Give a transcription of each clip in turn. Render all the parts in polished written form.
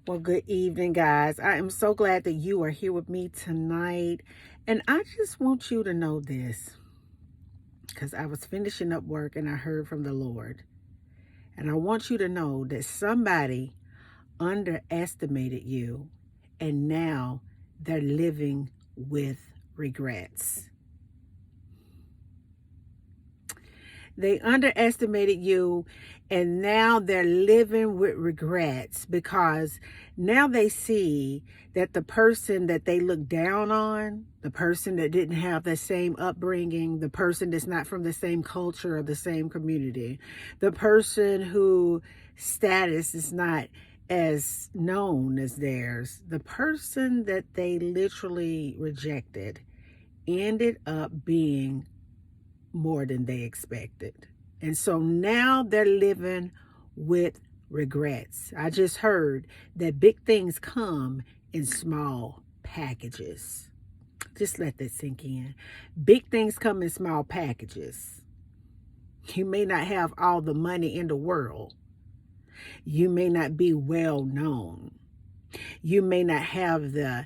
Well, good evening, guys. I am so glad that you are here with me tonight. And I just want you to know this because I was finishing up work and I heard from the Lord. And I want you to know that somebody underestimated you and now they're living with regrets. They underestimated you and now they're living with regrets because now they see that the person that they look down on, the person that didn't have the same upbringing, the person that's not from the same culture or the same community, the person whose status is not as known as theirs, the person that they literally rejected ended up being more than they expected. And so now they're living with regrets. I just heard that big things come in small packages. Just let that sink in. Big things come in small packages. You may not have all the money in the world. You may not be well known. You may not have the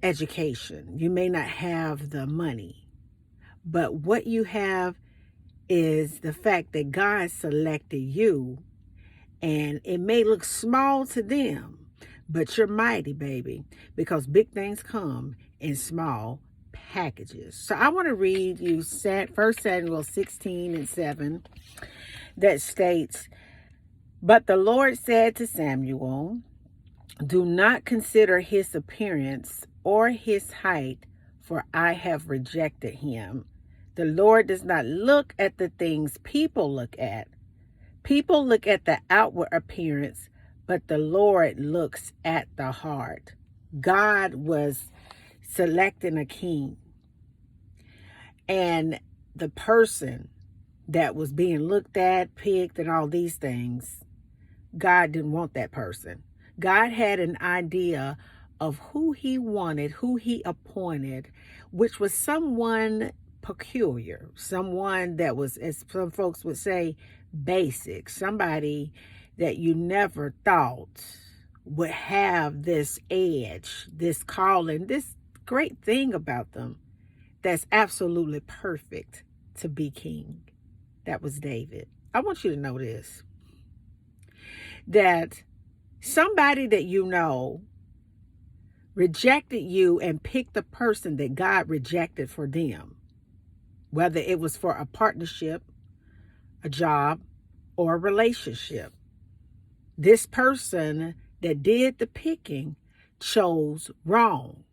education. You may not have the money. But what you have is the fact that God selected you, and it may look small to them, but you're mighty, baby, because big things come in small packages. So I want to read you 1 Samuel 16:7 that states, "But the Lord said to Samuel, do not consider his appearance or his height, for I have rejected him. The Lord does not look at the things people look at. People look at the outward appearance, but the Lord looks at the heart." God was selecting a king, and the person that was being looked at, picked, and all these things, God didn't want that person. God had an idea of who he wanted, who he appointed, which was someone peculiar, someone that was, as some folks would say, basic, somebody that you never thought would have this edge, this calling, this great thing about them that's absolutely perfect to be king. That was David. I want you to know this, that somebody that you know rejected you and picked the person that God rejected for them, whether it was for a partnership, a job, or a relationship. This person that did the picking chose wrong.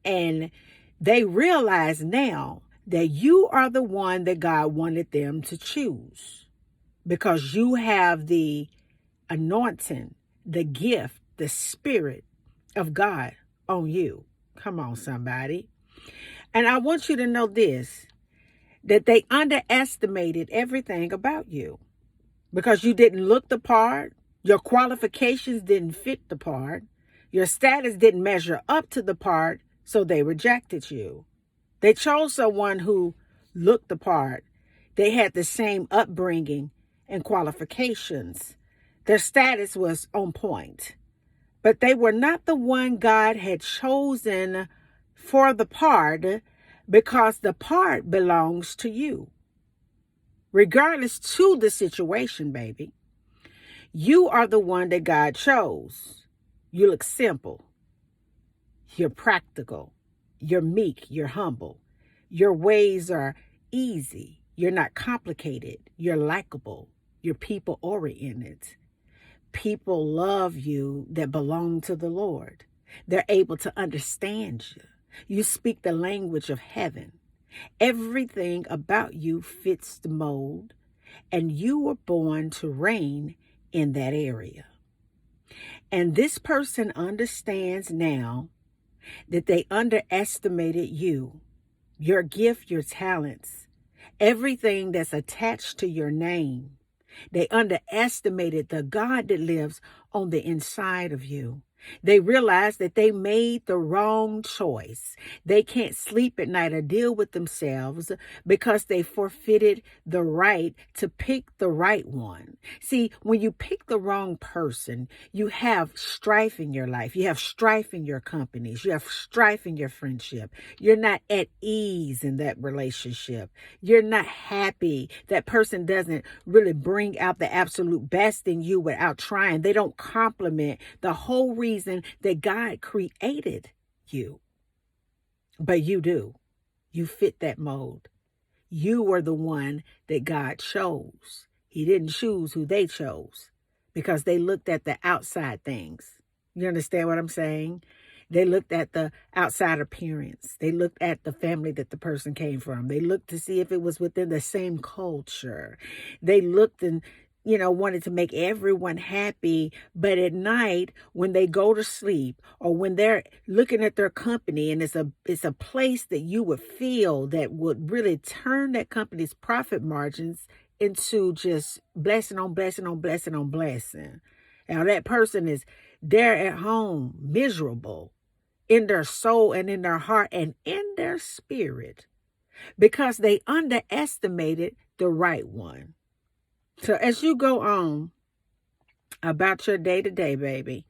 And they realize now that you are the one that God wanted them to choose because you have the anointing, the gift, the spirit of God on you. Come on, somebody. And I want you to know this, that they underestimated everything about you because you didn't look the part. Your qualifications didn't fit the part. Your status didn't measure up to the part, so they rejected you. They chose someone who looked the part. They had the same upbringing and qualifications. Their status was on point, but they were not the one God had chosen for the part because the part belongs to you. Regardless to the situation, baby, you are the one that God chose. You look simple. You're practical. You're meek. You're humble. Your ways are easy. You're not complicated. You're likable. You're people-oriented. People love you that belong to the Lord. They're able to understand you. You speak the language of heaven. Everything about you fits the mold, and you were born to reign in that area. And this person understands now that they underestimated you, your gift, your talents, everything that's attached to your name. They underestimated the God that lives on the inside of you. They realize that they made the wrong choice. They can't sleep at night or deal with themselves because they forfeited the right to pick the right one. See, when you pick the wrong person, you have strife in your life. You have strife in your companies. You have strife in your friendship. You're not at ease in that relationship. You're not happy. That person doesn't really bring out the absolute best in you without trying. They don't compliment the whole reason that God created you. But you do. You fit that mold. You were the one that God chose. He didn't choose who they chose because they looked at the outside things. You understand what I'm saying? They looked at the outside appearance. They looked at the family that the person came from. They looked to see if it was within the same culture. They looked and wanted to make everyone happy. But at night, when they go to sleep or when they're looking at their company and it's a place that you would feel that would really turn that company's profit margins into just blessing on blessing on blessing on blessing. Now that person is there at home, miserable in their soul and in their heart and in their spirit because they underestimated the right one. So as you go on about your day to day, baby,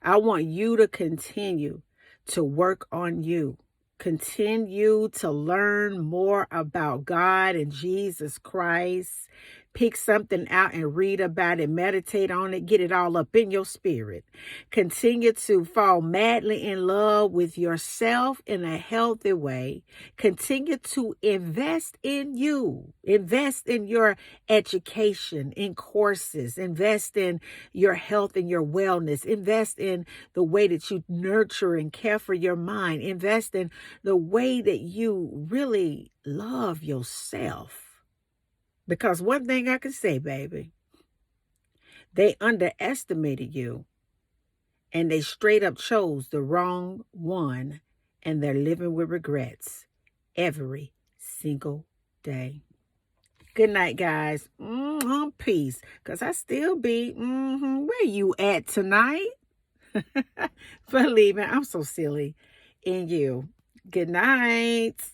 I want you to continue to work on you. Continue to learn more about God and Jesus Christ. Pick something out and read about it, meditate on it, get it all up in your spirit. Continue to fall madly in love with yourself in a healthy way. Continue to invest in you. Invest in your education, in courses. Invest in your health and your wellness. Invest in the way that you nurture and care for your mind. Invest in the way that you really love yourself. Because one thing I can say, baby, they underestimated you and they straight up chose the wrong one and they're living with regrets every single day. Good night, guys. Peace. Because I still be, where you at tonight? Believe me, I'm so silly in you. Good night.